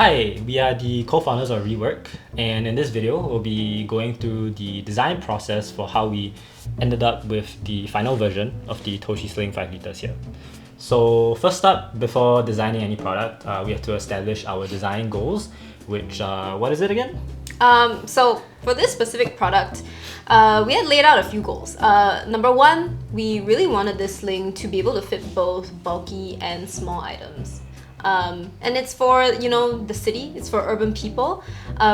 Hi, we are the co-founders of Rework, and in this video, we'll be going through the design process for how we ended up with the final version of the Toshi Sling 5 liters here. So first up, before designing any product, we have to establish our design goals, which, what is it again? So for this specific product, we had laid out a few goals. Number one, we really wanted this sling to be able to fit both bulky and small items. And it's for, the city, it's for urban people.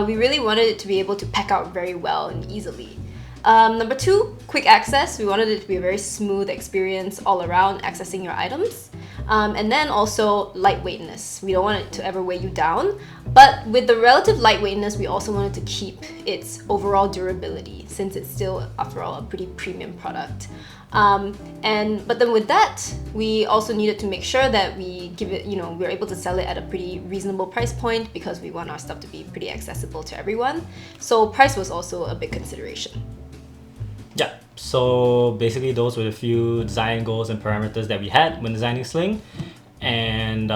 We really wanted it to be able to pack out very well and easily. Number two, quick access. We wanted it to be a very smooth experience all around accessing your items. And then also lightweightness. We don't want it to ever weigh you down, but with the relative lightweightness, we also wanted to keep its overall durability since it's still, after all, a pretty premium product. But then with that, we also needed to make sure that we give it, we're able to sell it at a pretty reasonable price point because we want our stuff to be pretty accessible to everyone. So price was also a big consideration. Yeah, so basically those were the few design goals and parameters that we had when designing Sling, and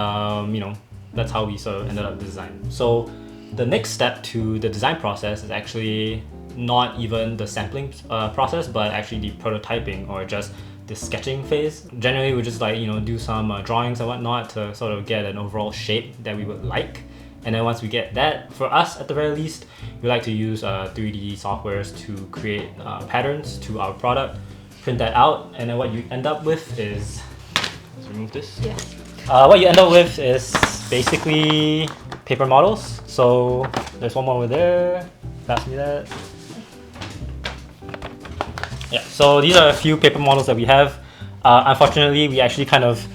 that's how we sort of ended up with the design. So the next step to the design process is actually not even the sampling process, but actually the prototyping or just the sketching phase. Generally, we just do some drawings and whatnot to sort of get an overall shape that we would like. And then once we get that, for us at the very least, we like to use 3D softwares to create patterns to our product, print that out, and then what you end up with is, let's remove this. Yeah. What you end up with is basically paper models. So there's one more over there. Pass me that. Yeah, so these are a few paper models that we have. Unfortunately, we actually kind of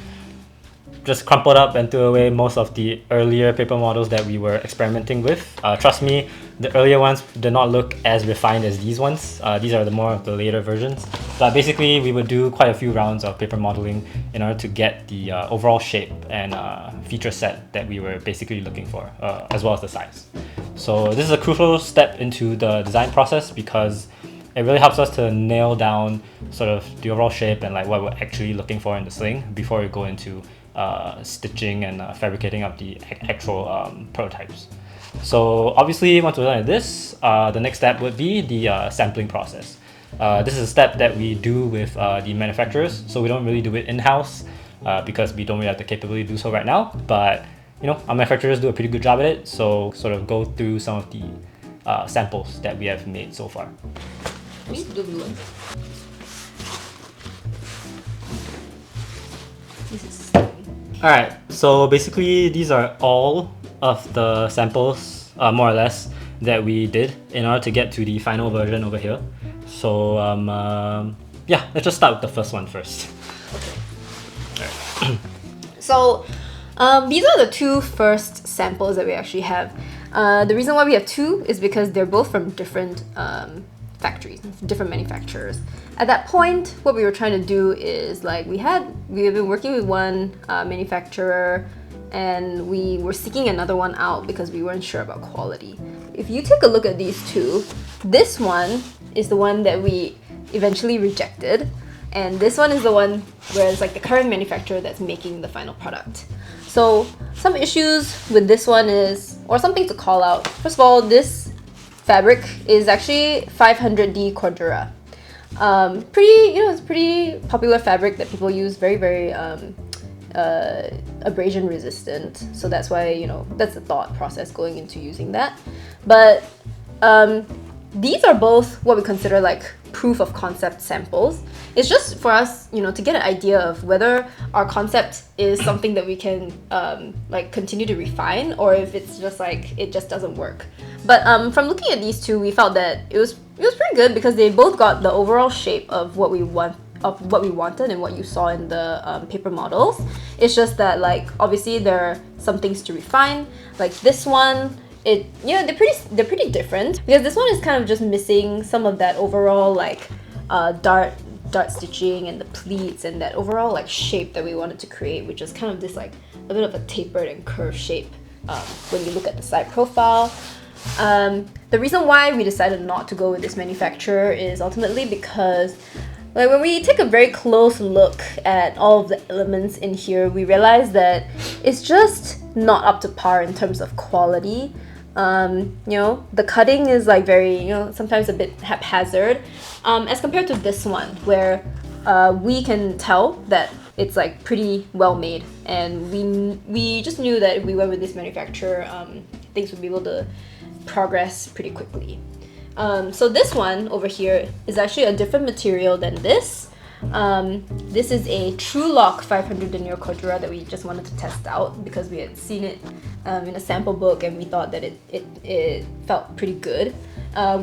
just crumpled up and threw away most of the earlier paper models that we were experimenting with. Trust me, the earlier ones did not look as refined as these ones. These are the more of the later versions. But basically, we would do quite a few rounds of paper modeling in order to get the overall shape and feature set that we were basically looking for, as well as the size. So this is a crucial step into the design process because it really helps us to nail down sort of the overall shape and like what we're actually looking for in the sling before we go into stitching and fabricating up the actual prototypes. So obviously, once we're done with this, the next step would be the sampling process. This is a step that we do with the manufacturers, so we don't really do it in-house because we don't really have the capability to do so right now. But our manufacturers do a pretty good job at it, so sort of go through some of the samples that we have made so far. We do blue ones. This is Alright, so basically these are all of the samples, more or less, that we did in order to get to the final version over here. So yeah, let's just start with the first one first. okay. So these are the two first samples that we actually have. The reason why we have two is because they're both from different factories, different manufacturers. At that point, what we were trying to do is we have been working with one manufacturer and we were seeking another one out because we weren't sure about quality. If you take a look at these two, this one is the one that we eventually rejected, and this one is the one where it's the current manufacturer that's making the final product. So some issues with this one is, or something to call out. First of all, this fabric is actually 500D Cordura. It's pretty popular fabric that people use, very, very abrasion resistant. So that's why, that's the thought process going into using that. But these are both what we consider proof of concept samples. It's just for us, to get an idea of whether our concept is something that we can continue to refine, or if it's just it just doesn't work. But from looking at these two, we felt that it was pretty good because they both got the overall shape of what we wanted and what you saw in the paper models. It's just that obviously there are some things to refine. This one, they're pretty different because this one is kind of just missing some of that overall dart stitching and the pleats and that overall shape that we wanted to create, which is kind of this a bit of a tapered and curved shape when you look at the side profile. The reason why we decided not to go with this manufacturer is ultimately because like when we take a very close look at all of the elements in here, we realize that it's just not up to par in terms of quality. You know, the cutting is like very, you know, sometimes a bit haphazard, as compared to this one where we can tell that it's like pretty well made, and we just knew that if we went with this manufacturer, things would be able to progress pretty quickly. So this one over here is actually a different material than this. This is a True-Lock 500 denier cordura that we just wanted to test out because we had seen it in a sample book and we thought that it felt pretty good.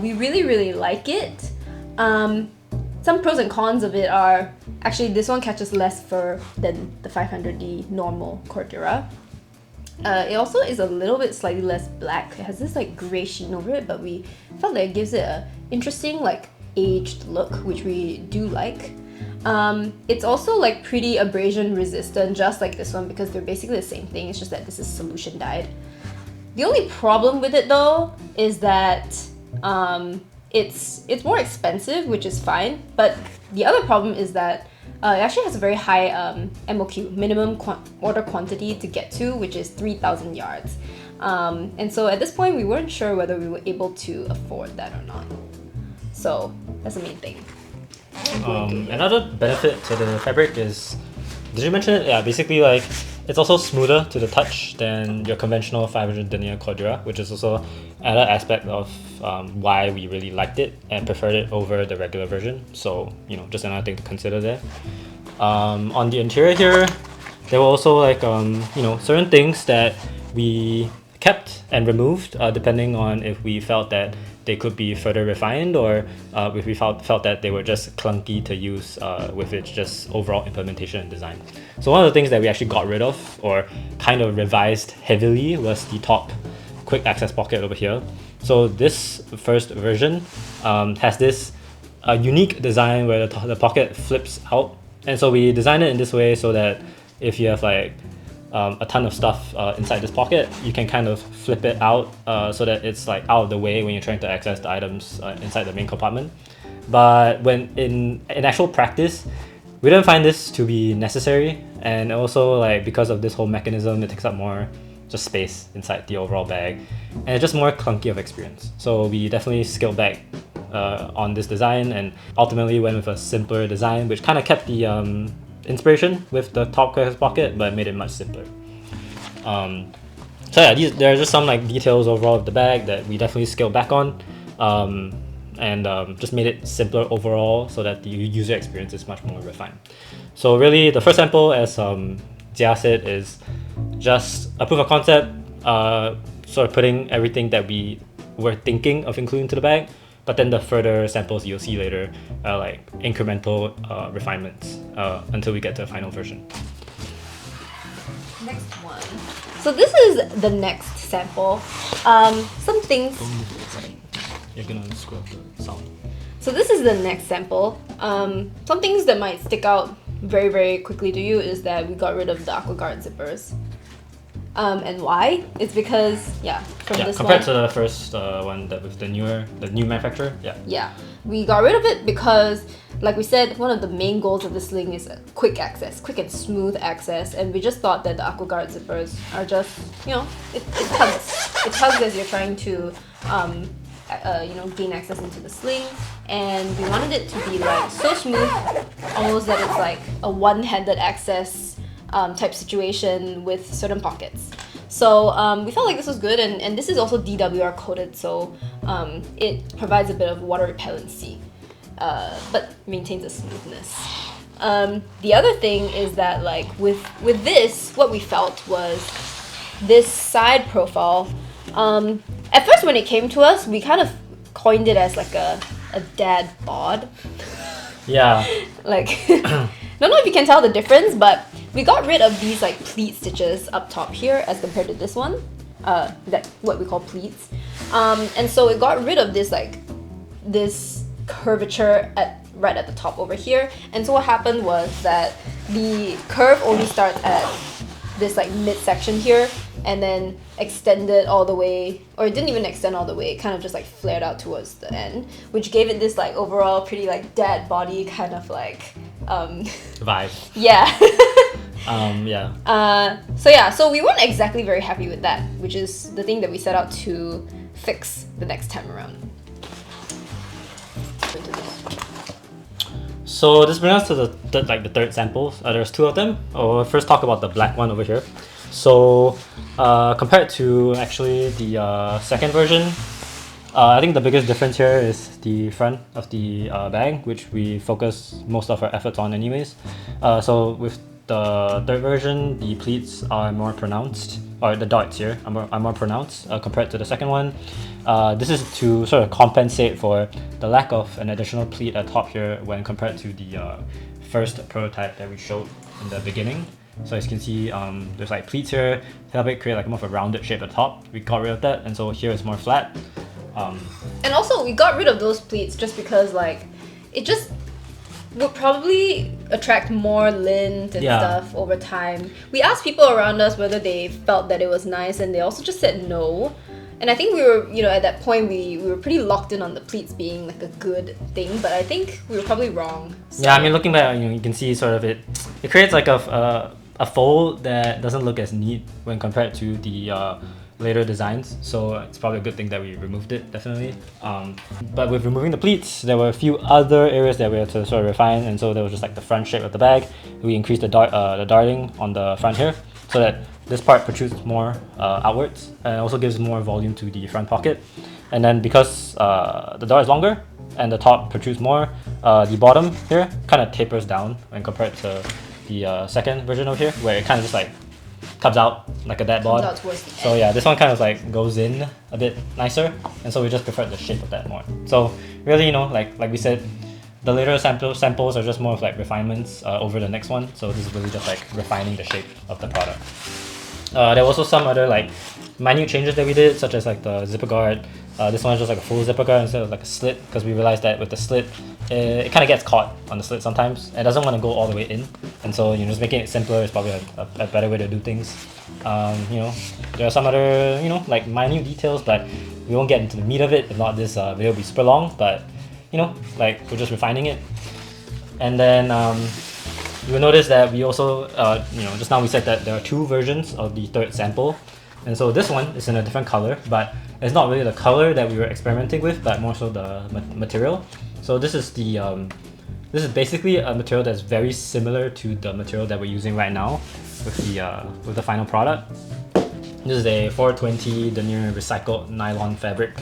We really like it. Some pros and cons of it are actually this one catches less fur than the 500D normal cordura. It also is a little bit slightly less black. It has this like gray sheen over it, but we felt that it gives it a interesting like aged look, which we do like. It's also like pretty abrasion resistant, just like this one, because they're basically the same thing. It's just that this is solution dyed. The only problem with it though is that it's more expensive, which is fine. But the other problem is that it actually has a very high MOQ, minimum order quantity to get to, which is 3,000 yards. And so at this point, we weren't sure whether we were able to afford that or not. So that's the main thing. Another benefit to the fabric is, did you mention it? Yeah, basically like it's also smoother to the touch than your conventional 500 denier cordura, which is also another aspect of why we really liked it and preferred it over the regular version. So, you know, just another thing to consider there. On the interior here, there were also like, you know, certain things that we kept and removed depending on if we felt that they could be further refined or if we felt that they were just clunky to use with its just overall implementation and design. So one of the things that we actually got rid of or kind of revised heavily was the top quick access pocket over here. So this first version has this unique design where the pocket flips out, and so we designed it in this way so that if you have like a ton of stuff inside this pocket, you can kind of flip it out so that it's like out of the way when you're trying to access the items inside the main compartment. But when in actual practice, we didn't find this to be necessary, and also like because of this whole mechanism, it takes up more just space inside the overall bag, and it's just more clunky of experience. So we definitely scaled back on this design and ultimately went with a simpler design, which kind of kept the inspiration with the top quick pocket, but made it much simpler. So yeah, there are just some like details overall of the bag that we definitely scaled back on, and just made it simpler overall so that the user experience is much more refined. So really, the first sample, as Jia said, is just a proof of concept, sort of putting everything that we were thinking of including to the bag. But then the further samples you'll see later are like incremental refinements until we get to the final version. Next one. So this is the next sample. Some things. Sorry. You're gonna screw up the sound. So this is the next sample. Some things that might stick out very quickly to you is that we got rid of the AquaGuard zippers. And why? It's because this compared one, to the first one that with the new manufacturer. Yeah, we got rid of it because, like we said, one of the main goals of the Sling is quick and smooth access, and we just thought that the AquaGuard zippers are just, you know, it tugs as you're trying to gain access into the Sling, and we wanted it to be like so smooth, almost that it's like a one-handed access type situation with certain pockets. So we felt like this was good, and this is also DWR coated, so it provides a bit of water repellency, but maintains a smoothness. The other thing is that like with this, what we felt was this side profile. At first when it came to us, we kind of coined it as like a dad bod. Yeah. Like, don't know if you can tell the difference, but we got rid of these like pleat stitches up top here as compared to this one, that what we call pleats. And so it got rid of this curvature right at the top over here. And so what happened was that the curve only starts at this like midsection here, and then extended all the way, or it didn't even extend all the way, it kind of just like flared out towards the end, which gave it this like overall pretty like dad body kind of like Vibe. yeah. Yeah. So we weren't exactly very happy with that, which is the thing that we set out to fix the next time around. Into this. So this brings us to the third sample. There's two of them. I'll first talk about the black one over here. So compared to actually the second version, I think the biggest difference here is the front of the bag, which we focus most of our efforts on anyways. So with the third version, the pleats are more pronounced, or the darts here are more pronounced compared to the second one. This is to sort of compensate for the lack of an additional pleat at top here when compared to the first prototype that we showed in the beginning. So as you can see, there's like pleats here to help it create like more of a rounded shape at the top. We got rid of that, and so here it's more flat. And also we got rid of those pleats just because like it just would probably attract more lint and stuff over time. We asked people around us whether they felt that it was nice, and they also just said no. And I think we were, at that point we were pretty locked in on the pleats being like a good thing, but I think we were probably wrong. So. Yeah, I mean, looking back, you can see sort of it creates like a fold that doesn't look as neat when compared to the later designs, so it's probably a good thing that we removed it, definitely. But with removing the pleats, there were a few other areas that we had to sort of refine, and so there was just like the front shape of the bag. We increased the darting on the front here so that this part protrudes more outwards, and also gives more volume to the front pocket. And then because the dart is longer and the top protrudes more, the bottom here kind of tapers down when compared to the second version over here, where it kind of just like comes out like a dad bod. So yeah, this one kind of like goes in a bit nicer, and so we just prefer the shape of that more. So really, like we said, the later samples are just more of like refinements over the next one. So this is really just like refining the shape of the product. There were also some other like minute changes that we did, such as like the zipper guard. This one is just like a full zipper guard instead of like a slit, because we realized that with the slit, it kind of gets caught on the slit sometimes. It doesn't want to go all the way in, and so just making it simpler is probably a better way to do things. There are some other like minute details, but we won't get into the meat of it. If not, this video will be super long. But like we're just refining it, and then you will notice that we also just now we said that there are two versions of the third sample. And so this one is in a different color, but it's not really the color that we were experimenting with, but more so the material. So this is this is basically a material that's very similar to the material that we're using right now with the final product. This is a 420 denier recycled nylon fabric,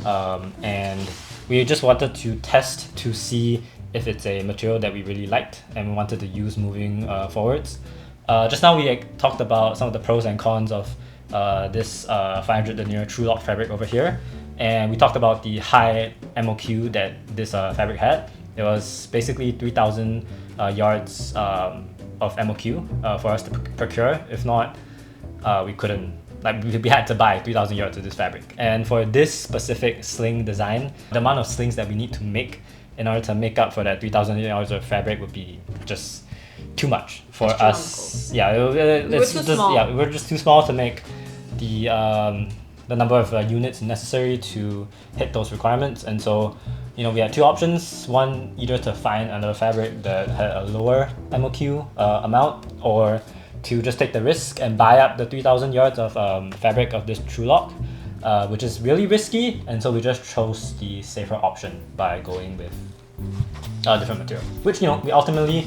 and we just wanted to test to see if it's a material that we really liked and we wanted to use moving forwards. Just now we talked about some of the pros and cons of this 500 denier true lock fabric over here, and we talked about the high MOQ that this fabric had. It was basically 3,000 yards of MOQ for us to procure. If not, we couldn't, like we had to buy 3,000 yards of this fabric. And for this specific sling design, the amount of slings that we need to make in order to make up for that 3,000 yards of fabric would be just too much for us. Yeah, we're just too small to make the number of units necessary to hit those requirements. And so we had two options: one, either to find another fabric that had a lower MOQ amount, or to just take the risk and buy up the 3,000 yards of fabric of this true lock, which is really risky. And so we just chose the safer option by going with a different material, which we ultimately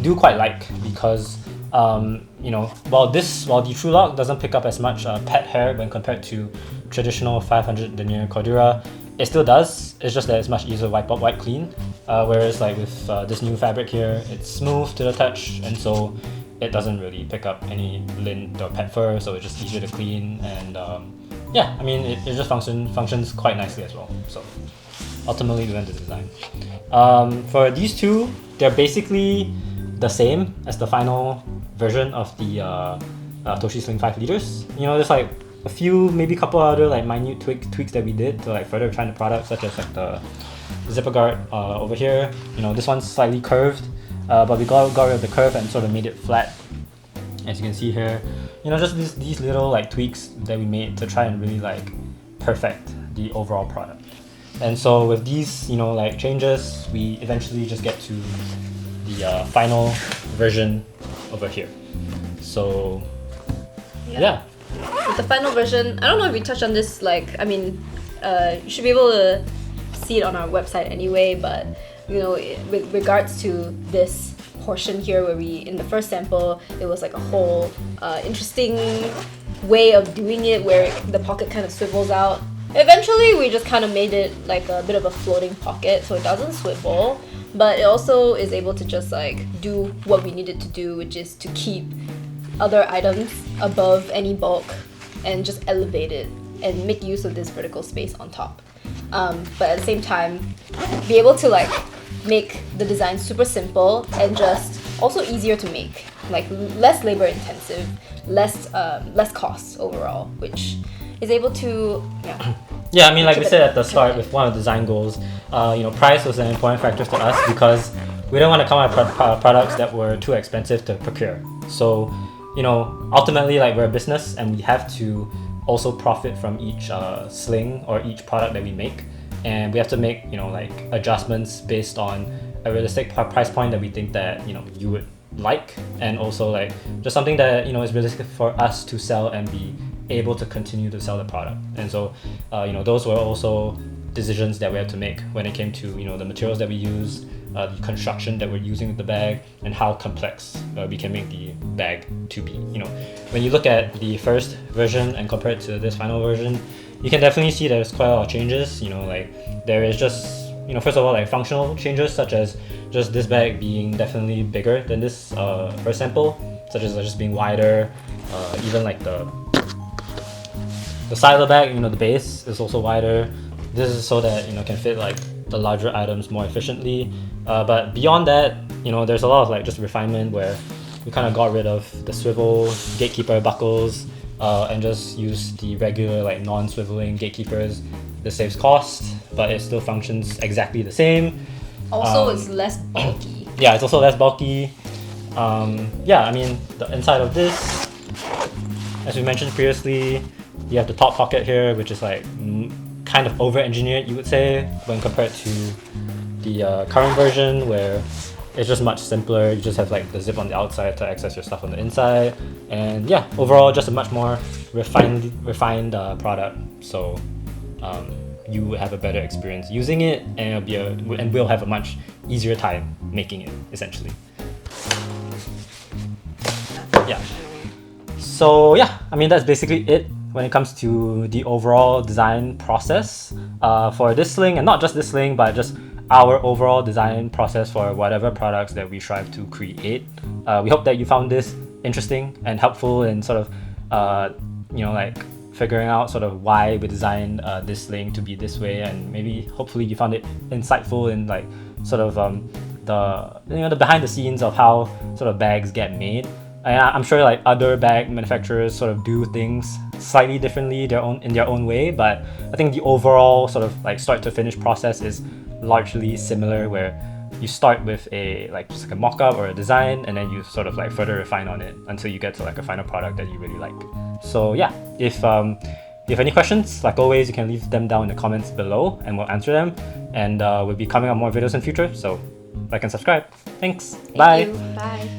do quite like, because while the true lock doesn't pick up as much pet hair when compared to traditional 500 denier Cordura, it still does. It's just that it's much easier to wipe clean, whereas like with this new fabric here, it's smooth to the touch, and so it doesn't really pick up any lint or pet fur, so it's just easier to clean. And yeah, I mean it just functions quite nicely as well. So ultimately we went to design. For these two, they're basically the same as the final version of the Toshi Sling 5 liters. There's like a few, maybe a couple other like minute tweaks that we did to like further refine the product, such as like the zipper guard over here. This one's slightly curved, but we got rid of the curve and sort of made it flat, as you can see here. just these little like tweaks that we made to try and really like perfect the overall product. And so with these, like changes, we eventually just get to the final version over here. So yeah. With the final version, I don't know if we touched on this. You should be able to see it on our website anyway. But with regards to this portion here, where in the first sample, it was like a whole interesting way of doing it, where the pocket kind of swivels out. Eventually, we just kind of made it like a bit of a floating pocket, so it doesn't swivel, but it also is able to just like do what we needed to do, which is to keep other items above any bulk and just elevate it and make use of this vertical space on top. But at the same time, be able to like make the design super simple and just also easier to make, like less labor intensive, less costs overall, which is able to Yeah, I mean, like we said at the start with one of the design goals, price was an important factor to us because we don't want to come out with products that were too expensive to procure. So, ultimately, like we're a business and we have to also profit from each sling or each product that we make, and we have to make adjustments based on a realistic price point that we think that you would like, and also like just something that is realistic for us to sell and be able to continue to sell the product. And so those were also decisions that we had to make when it came to the materials that we use, the construction that we're using with the bag, and how complex we can make the bag to be. When you look at the first version and compare it to this final version, you can definitely see there's quite a lot of changes. There is just first of all, like functional changes, such as just this bag being definitely bigger than this first sample, such as just being wider, even like the side of the bag, the base is also wider. This is so that can fit like the larger items more efficiently. But beyond that, there's a lot of like just refinement where we kind of got rid of the swivel gatekeeper buckles and just use the regular like non-swiveling gatekeepers. This saves cost, but it still functions exactly the same. Also, it's less bulky. Yeah, it's also less bulky. I mean, the inside of this, as we mentioned previously, you have the top pocket here, which is like kind of over-engineered, you would say, when compared to the current version, where it's just much simpler. You just have like the zip on the outside to access your stuff on the inside, and yeah, overall just a much more refined product. So you will have a better experience using it, and we'll have a much easier time making it, essentially. Yeah. So yeah, I mean that's basically it when it comes to the overall design process for this sling, and not just this sling, but just our overall design process for whatever products that we strive to create. We hope that you found this interesting and helpful in sort of like figuring out sort of why we designed this sling to be this way, and maybe hopefully you found it insightful in like sort of the behind the scenes of how sort of bags get made. And I'm sure like other bag manufacturers sort of do things slightly differently in their own way, but I think the overall sort of like start to finish process is largely similar, where you start with just like a mock-up or a design, and then you sort of like further refine on it until you get to like a final product that you really like. So yeah, if you have any questions, like always, you can leave them down in the comments below and we'll answer them, and we'll be coming out more videos in future, so like and subscribe. Thanks. Bye. Thank you. Bye.